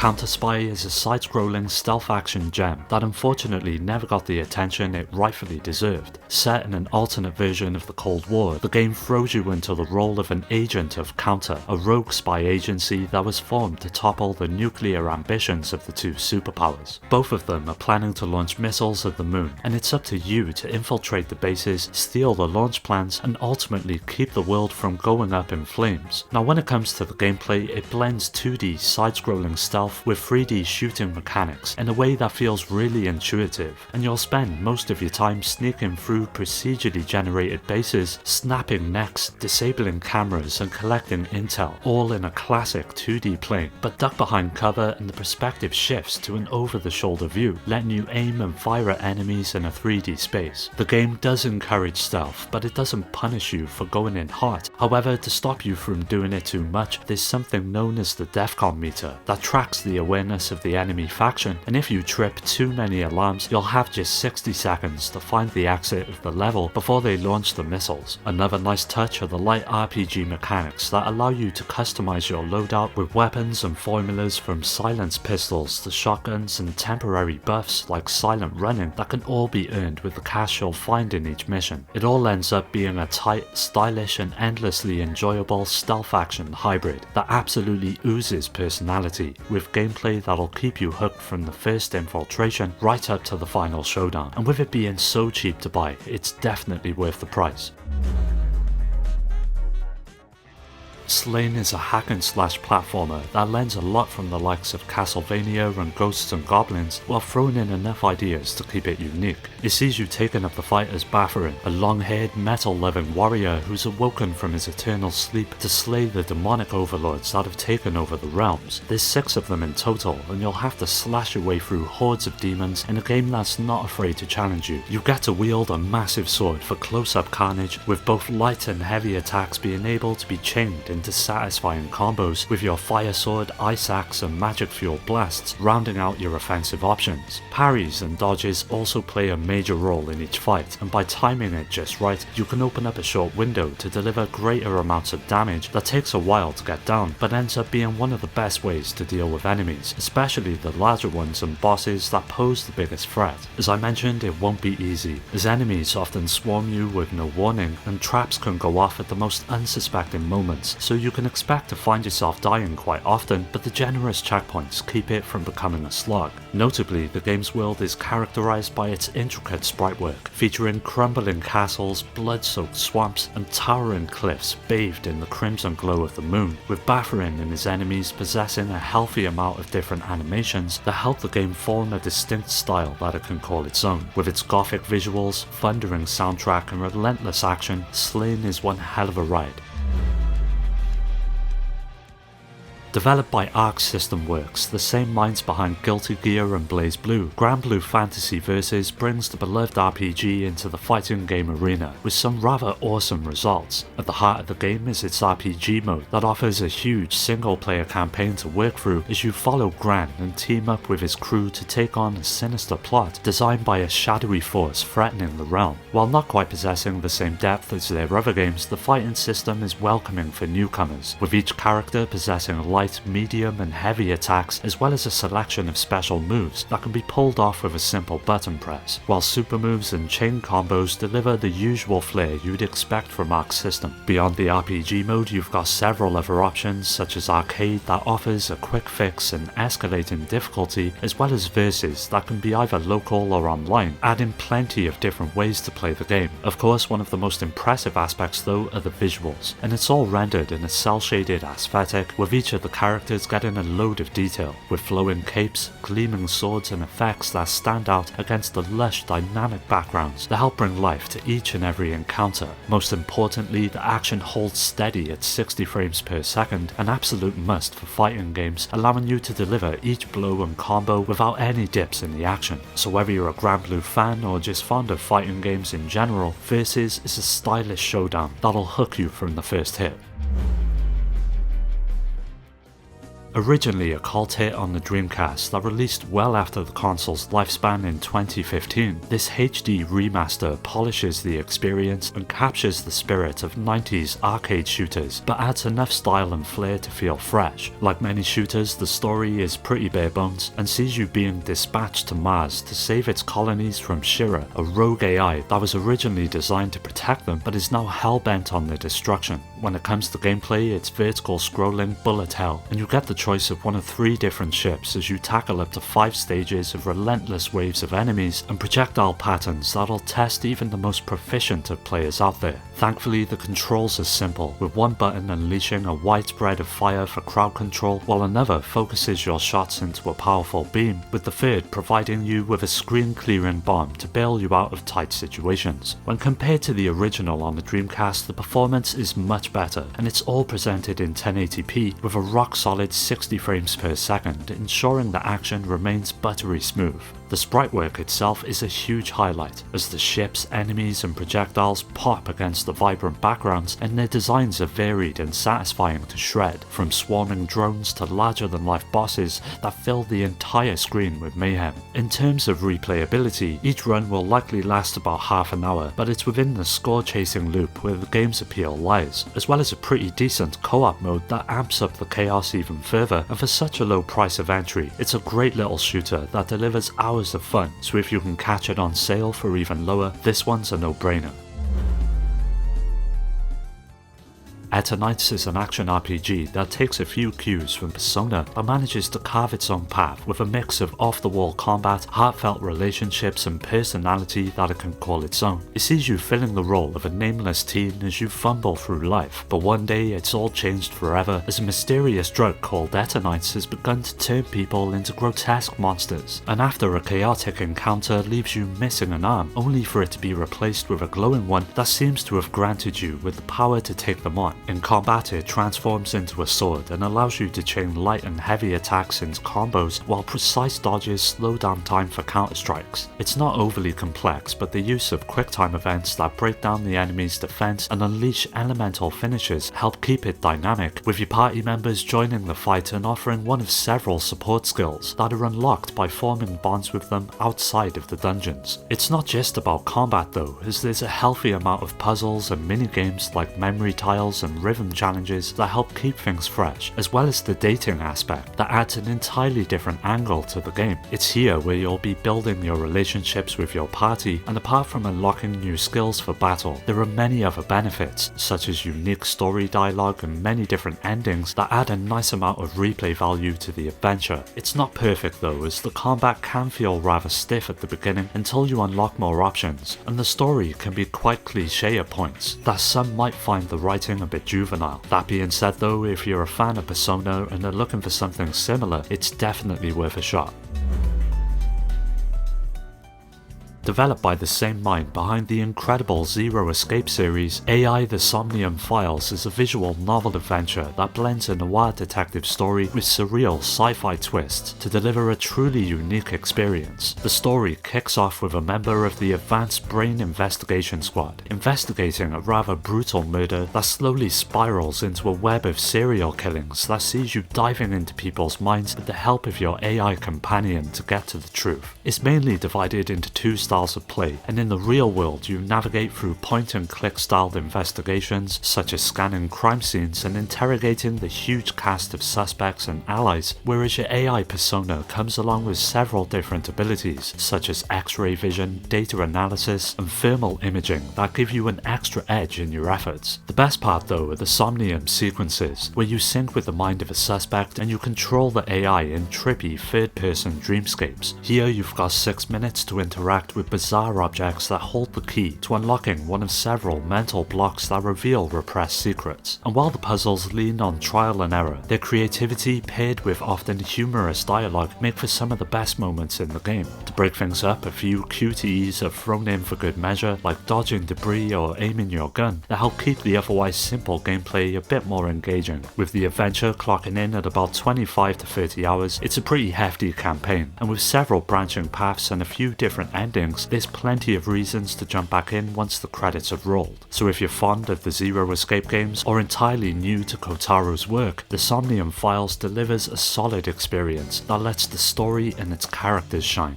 Counterspy is a side-scrolling stealth action gem that unfortunately never got the attention it rightfully deserved. Set in an alternate version of the Cold War, the game throws you into the role of an agent of Counter, a rogue spy agency that was formed to topple the nuclear ambitions of the two superpowers. Both of them are planning to launch missiles at the moon, and it's up to you to infiltrate the bases, steal the launch plans, and ultimately keep the world from going up in flames. Now when it comes to the gameplay, it blends 2D side-scrolling stealth with 3D shooting mechanics in a way that feels really intuitive, and you'll spend most of your time sneaking through procedurally generated bases, snapping necks, disabling cameras, and collecting intel, all in a classic 2D plane. But duck behind cover and the perspective shifts to an over-the-shoulder view, letting you aim and fire at enemies in a 3D space. The game does encourage stealth, but it doesn't punish you for going in hot. However, to stop you from doing it too much, there's something known as the DEFCON meter that tracks the awareness of the enemy faction, and if you trip too many alarms, you'll have just 60 seconds to find the exit of the level before they launch the missiles. Another nice touch are the light RPG mechanics that allow you to customize your loadout with weapons and formulas from silenced pistols to shotguns and temporary buffs like silent running that can all be earned with the cash you'll find in each mission. It all ends up being a tight, stylish and endlessly enjoyable stealth action hybrid that absolutely oozes personality, with gameplay that'll keep you hooked from the first infiltration right up to the final showdown. And with it being so cheap to buy, it's definitely worth the price. Porcelain is a hack-and-slash platformer that lends a lot from the likes of Castlevania and Ghosts and Goblins, while throwing in enough ideas to keep it unique. It sees you taking up the fight as Bafferin, a long-haired, metal-loving warrior who's awoken from his eternal sleep to slay the demonic overlords that have taken over the realms. There's 6 of them in total, and you'll have to slash your way through hordes of demons in a game that's not afraid to challenge you. You get to wield a massive sword for close-up carnage, with both light and heavy attacks being able to be chained into satisfying combos, with your fire sword, ice axe and magic fuel blasts rounding out your offensive options. Parries and dodges also play a major role in each fight, and by timing it just right, you can open up a short window to deliver greater amounts of damage that takes a while to get down, but ends up being one of the best ways to deal with enemies, especially the larger ones and bosses that pose the biggest threat. As I mentioned, it won't be easy, as enemies often swarm you with no warning, and traps can go off at the most unsuspecting moments, so you can expect to find yourself dying quite often, but the generous checkpoints keep it from becoming a slog. Notably, the game's world is characterized by its intricate sprite work, featuring crumbling castles, blood-soaked swamps, and towering cliffs bathed in the crimson glow of the moon, with Bafferin and his enemies possessing a healthy amount of different animations that help the game form a distinct style that it can call its own. With its gothic visuals, thundering soundtrack, and relentless action, Porcelain is one hell of a ride. Developed by Arc System Works, the same minds behind Guilty Gear and BlazBlue, Granblue Fantasy Versus brings the beloved RPG into the fighting game arena with some rather awesome results. At the heart of the game is its RPG mode that offers a huge single-player campaign to work through as you follow Gran and team up with his crew to take on a sinister plot designed by a shadowy force threatening the realm. While not quite possessing the same depth as their other games, the fighting system is welcoming for newcomers, with each character possessing a light, medium and heavy attacks, as well as a selection of special moves that can be pulled off with a simple button press, while super moves and chain combos deliver the usual flair you'd expect from Arc System. Beyond the RPG mode, you've got several other options such as Arcade that offers a quick fix and escalating difficulty, as well as Versus that can be either local or online, adding plenty of different ways to play the game. Of course, one of the most impressive aspects though are the visuals, and it's all rendered in a cel-shaded aesthetic, with each of the characters getting a load of detail, with flowing capes, gleaming swords and effects that stand out against the lush dynamic backgrounds that help bring life to each and every encounter. Most importantly, the action holds steady at 60 frames per second, an absolute must for fighting games, allowing you to deliver each blow and combo without any dips in the action. So whether you're a Granblue fan or just fond of fighting games in general, Versus is a stylish showdown that'll hook you from the first hit. Originally a cult hit on the Dreamcast that released well after the console's lifespan in 2015, this HD remaster polishes the experience and captures the spirit of 90s arcade shooters, but adds enough style and flair to feel fresh. Like many shooters, the story is pretty bare bones and sees you being dispatched to Mars to save its colonies from Shira, a rogue AI that was originally designed to protect them but is now hell-bent on their destruction. When it comes to gameplay, it's vertical scrolling bullet hell, and you get the choice of one of 3 different ships as you tackle up to 5 stages of relentless waves of enemies and projectile patterns that'll test even the most proficient of players out there. Thankfully, the controls are simple, with one button unleashing a widespread of fire for crowd control, while another focuses your shots into a powerful beam, with the third providing you with a screen-clearing bomb to bail you out of tight situations. When compared to the original on the Dreamcast, the performance is much better, and it's all presented in 1080p with a rock-solid 60 frames per second, ensuring the action remains buttery smooth. The sprite work itself is a huge highlight, as the ships, enemies and projectiles pop against the vibrant backgrounds, and their designs are varied and satisfying to shred, from swarming drones to larger-than-life bosses that fill the entire screen with mayhem. In terms of replayability, each run will likely last about half an hour, but it's within the score-chasing loop where the game's appeal lies, as well as a pretty decent co-op mode that amps up the chaos even further, and for such a low price of entry, it's a great little shooter that delivers hours of fun, so if you can catch it on sale for even lower, this one's a no-brainer. Eternights is an action RPG that takes a few cues from Persona but manages to carve its own path with a mix of off-the-wall combat, heartfelt relationships and personality that it can call its own. It sees you filling the role of a nameless teen as you fumble through life, but one day it's all changed forever as a mysterious drug called Eternights has begun to turn people into grotesque monsters, and after a chaotic encounter leaves you missing an arm, only for it to be replaced with a glowing one that seems to have granted you with the power to take them on. In combat, it transforms into a sword and allows you to chain light and heavy attacks into combos, while precise dodges slow down time for counter-strikes. It's not overly complex, but the use of quick-time events that break down the enemy's defense and unleash elemental finishes help keep it dynamic, with your party members joining the fight and offering one of several support skills that are unlocked by forming bonds with them outside of the dungeons. It's not just about combat though, as there's a healthy amount of puzzles and mini-games like memory tiles and rhythm challenges that help keep things fresh, as well as the dating aspect that adds an entirely different angle to the game. It's here where you'll be building your relationships with your party, and apart from unlocking new skills for battle, there are many other benefits, such as unique story dialogue and many different endings that add a nice amount of replay value to the adventure. It's not perfect though, as the combat can feel rather stiff at the beginning until you unlock more options, and the story can be quite cliche at points, that some might find the writing a bit juvenile. That being said though, if you're a fan of Persona and are looking for something similar, it's definitely worth a shot. Developed by the same mind behind the incredible Zero Escape series, AI The Somnium Files is a visual novel adventure that blends a noir detective story with surreal sci-fi twists to deliver a truly unique experience. The story kicks off with a member of the Advanced Brain Investigation Squad investigating a rather brutal murder that slowly spirals into a web of serial killings that sees you diving into people's minds with the help of your AI companion to get to the truth. It's mainly divided into 2 styles of play, and in the real world you navigate through point-and-click styled investigations such as scanning crime scenes and interrogating the huge cast of suspects and allies, whereas your AI persona comes along with several different abilities such as X-ray vision, data analysis and thermal imaging that give you an extra edge in your efforts. The best part though are the Somnium sequences, where you sync with the mind of a suspect and you control the AI in trippy third-person dreamscapes. Here you've got 6 minutes to interact with bizarre objects that hold the key to unlocking one of several mental blocks that reveal repressed secrets. And while the puzzles lean on trial and error, their creativity paired with often humorous dialogue make for some of the best moments in the game. To break things up, a few QTEs are thrown in for good measure, like dodging debris or aiming your gun, that help keep the otherwise simple gameplay a bit more engaging. With the adventure clocking in at about 25 to 30 hours, it's a pretty hefty campaign, and with several branching paths and a few different endings, endings, there's plenty of reasons to jump back in once the credits have rolled. So if you're fond of the Zero Escape games or entirely new to Kotaro's work, the Somnium Files delivers a solid experience that lets the story and its characters shine.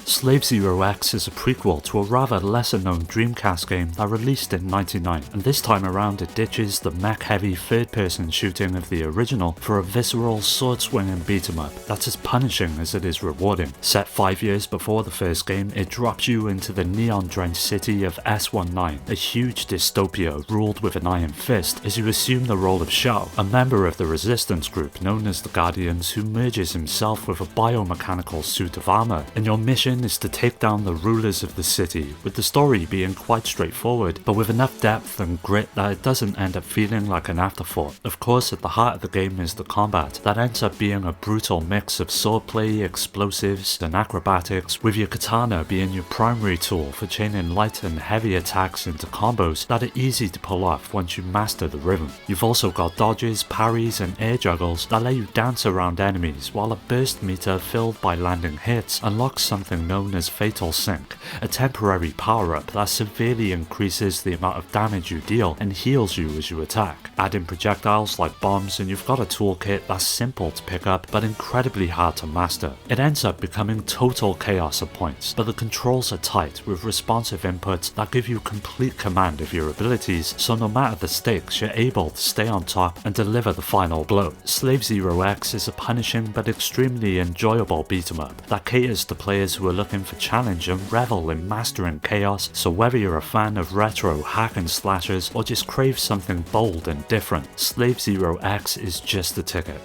Slave Zero X is a prequel to a rather lesser known Dreamcast game that released in '99, and this time around it ditches the mech-heavy third-person shooting of the original for a visceral sword-swinging beat-em-up that's as punishing as it is rewarding. Set 5 years before the first game, it drops you into the neon-drenched city of S19, a huge dystopia ruled with an iron fist, as you assume the role of Shao, a member of the resistance group known as the Guardians, who merges himself with a biomechanical suit of armor, and your mission is to take down the rulers of the city, with the story being quite straightforward, but with enough depth and grit that it doesn't end up feeling like an afterthought. Of course, at the heart of the game is the combat, that ends up being a brutal mix of swordplay, explosives, and acrobatics, with your katana being your primary tool for chaining light and heavy attacks into combos that are easy to pull off once you master the rhythm. You've also got dodges, parries, and air juggles that let you dance around enemies, while a burst meter filled by landing hits unlocks something known as Fatal Sync, a temporary power-up that severely increases the amount of damage you deal and heals you as you attack. Add in projectiles like bombs and you've got a toolkit that's simple to pick up but incredibly hard to master. It ends up becoming total chaos at points, but the controls are tight with responsive inputs that give you complete command of your abilities, so no matter the stakes you're able to stay on top and deliver the final blow. Slave Zero X is a punishing but extremely enjoyable beat-em-up that caters to players who are looking for challenge and revel in mastering chaos, so whether you're a fan of retro hack and slashers or just crave something bold and different, Slave Zero X is just the ticket.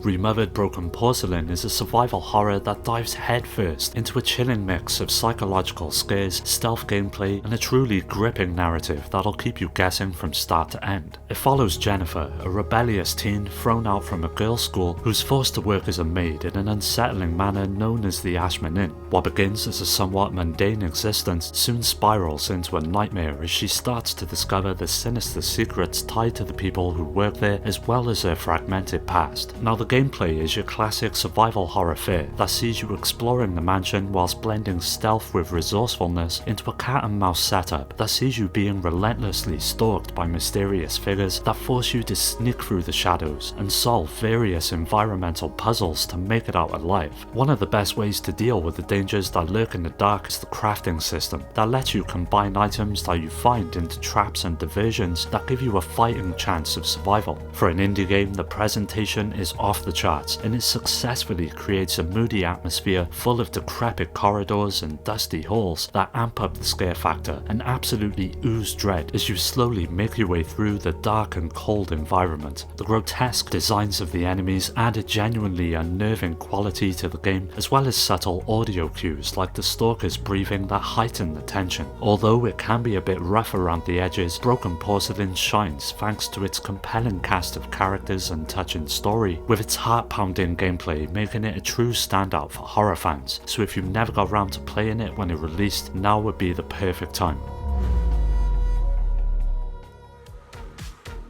Remothered Broken Porcelain is a survival horror that dives headfirst into a chilling mix of psychological scares, stealth gameplay, and a truly gripping narrative that'll keep you guessing from start to end. It follows Jennifer, a rebellious teen thrown out from a girls' school who's forced to work as a maid in an unsettling manor known as the Ashman Inn. What begins as a somewhat mundane existence soon spirals into a nightmare as she starts to discover the sinister secrets tied to the people who work there, as well as her fragmented past. Now, the gameplay is your classic survival horror fare that sees you exploring the mansion whilst blending stealth with resourcefulness into a cat and mouse setup that sees you being relentlessly stalked by mysterious figures that force you to sneak through the shadows and solve various environmental puzzles to make it out alive. One of the best ways to deal with the dangers that lurk in the dark is the crafting system that lets you combine items that you find into traps and diversions that give you a fighting chance of survival. For an indie game, the presentation is off the charts, and it successfully creates a moody atmosphere full of decrepit corridors and dusty halls that amp up the scare factor and absolutely ooze dread as you slowly make your way through the dark and cold environment. The grotesque designs of the enemies add a genuinely unnerving quality to the game, as well as subtle audio cues like the stalker's breathing that heighten the tension. Although it can be a bit rough around the edges, Broken Porcelain shines thanks to its compelling cast of characters and touching story, with its heart-pounding gameplay making it a true standout for horror fans, so if you've never got around to playing it when it released, now would be the perfect time.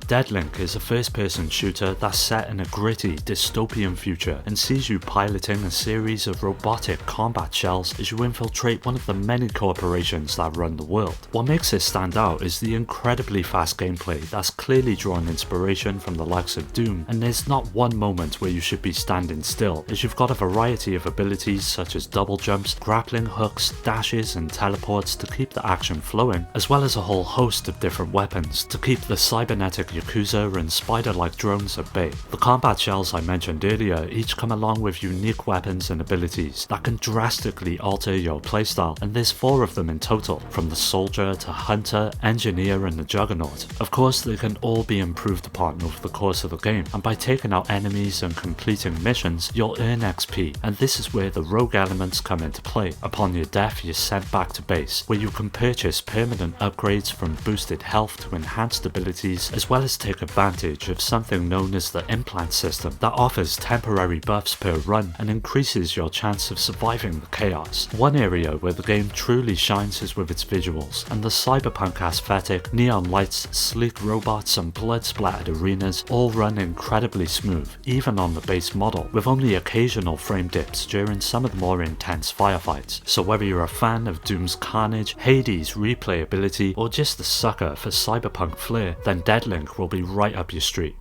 Deadlink is a first-person shooter that's set in a gritty, dystopian future and sees you piloting a series of robotic combat shells as you infiltrate one of the many corporations that run the world. What makes it stand out is the incredibly fast gameplay that's clearly drawn inspiration from the likes of Doom, and there's not one moment where you should be standing still, as you've got a variety of abilities such as double jumps, grappling hooks, dashes, and teleports to keep the action flowing, as well as a whole host of different weapons to keep the cybernetic Yakuza and spider-like drones at bay. The combat shells I mentioned earlier each come along with unique weapons and abilities that can drastically alter your playstyle, and there's 4 of them in total, from the soldier to hunter, engineer, and the juggernaut. Of course, they can all be improved upon over the course of the game, and by taking out enemies and completing missions, you'll earn XP, and this is where the rogue elements come into play. Upon your death, you're sent back to base, where you can purchase permanent upgrades from boosted health to enhanced abilities, as well as take advantage of something known as the implant system that offers temporary buffs per run and increases your chance of surviving the chaos. One area where the game truly shines is with its visuals, and the cyberpunk aesthetic, neon lights, sleek robots and blood-splattered arenas all run incredibly smooth, even on the base model, with only occasional frame dips during some of the more intense firefights. So whether you're a fan of Doom's carnage, Hades' replayability, or just a sucker for cyberpunk flair, then Deadlink will be right up your street.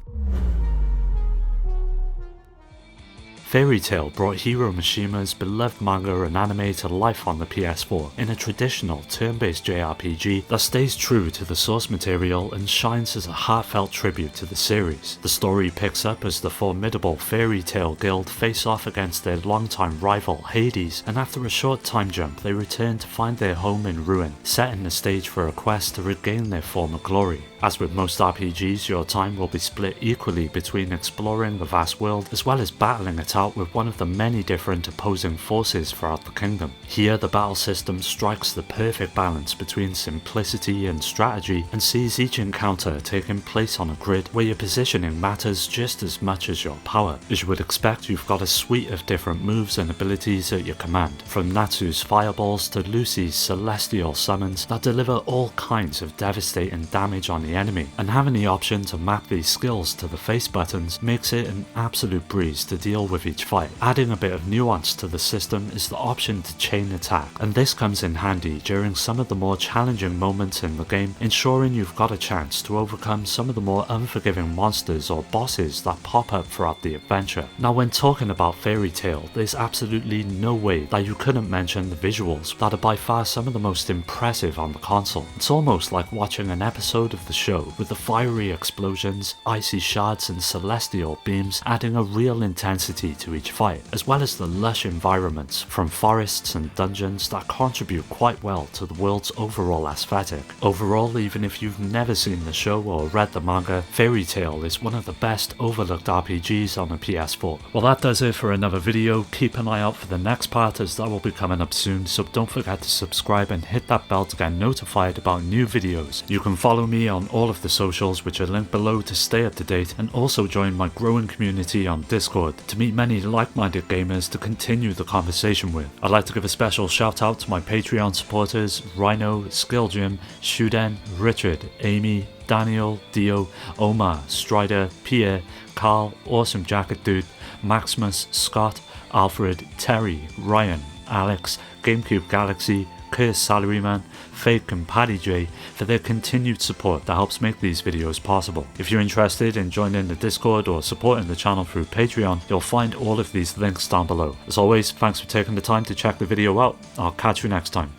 Fairy Tail brought Hiro Mishima's beloved manga and anime to life on the PS4 in a traditional turn-based JRPG that stays true to the source material and shines as a heartfelt tribute to the series. The story picks up as the formidable Fairy Tail Guild face off against their longtime rival Hades, and after a short time jump they return to find their home in ruin, setting the stage for a quest to regain their former glory. As with most RPGs, your time will be split equally between exploring the vast world as well as battling it out with one of the many different opposing forces throughout the kingdom. Here the battle system strikes the perfect balance between simplicity and strategy and sees each encounter taking place on a grid where your positioning matters just as much as your power. As you would expect, you've got a suite of different moves and abilities at your command, from Natsu's fireballs to Lucy's celestial summons that deliver all kinds of devastating damage on the enemy, and having the option to map these skills to the face buttons makes it an absolute breeze to deal with each fight. Adding a bit of nuance to the system is the option to chain attack, and this comes in handy during some of the more challenging moments in the game, ensuring you've got a chance to overcome some of the more unforgiving monsters or bosses that pop up throughout the adventure. Now when talking about Fairy Tail, there's absolutely no way that you couldn't mention the visuals that are by far some of the most impressive on the console. It's almost like watching an episode of the show, with the fiery explosions, icy shards and celestial beams adding a real intensity to each fight, as well as the lush environments from forests and dungeons that contribute quite well to the world's overall aesthetic. Overall, even if you've never seen the show or read the manga, Fairy Tail is one of the best overlooked RPGs on the PS4. Well, that does it for another video. Keep an eye out for the next part, as that will be coming up soon, so don't forget to subscribe and hit that bell to get notified about new videos. You can follow me on all of the socials, which are linked below, to stay up to date, and also join my growing community on Discord to meet many like-minded gamers to continue the conversation with. I'd like to give a special shout out to my Patreon supporters: Rhino, Skill Jim, Shuden, Richard, Amy, Daniel, Dio, Omar, Strider, Pierre, Carl, Awesome Jacket Dude, Maximus, Scott, Alfred, Terry, Ryan, Alex, GameCube Galaxy, Curse Salaryman, Fake and Paddy J for their continued support that helps make these videos possible. If you're interested in joining the Discord or supporting the channel through Patreon, you'll find all of these links down below. As always, thanks for taking the time to check the video out. I'll catch you next time.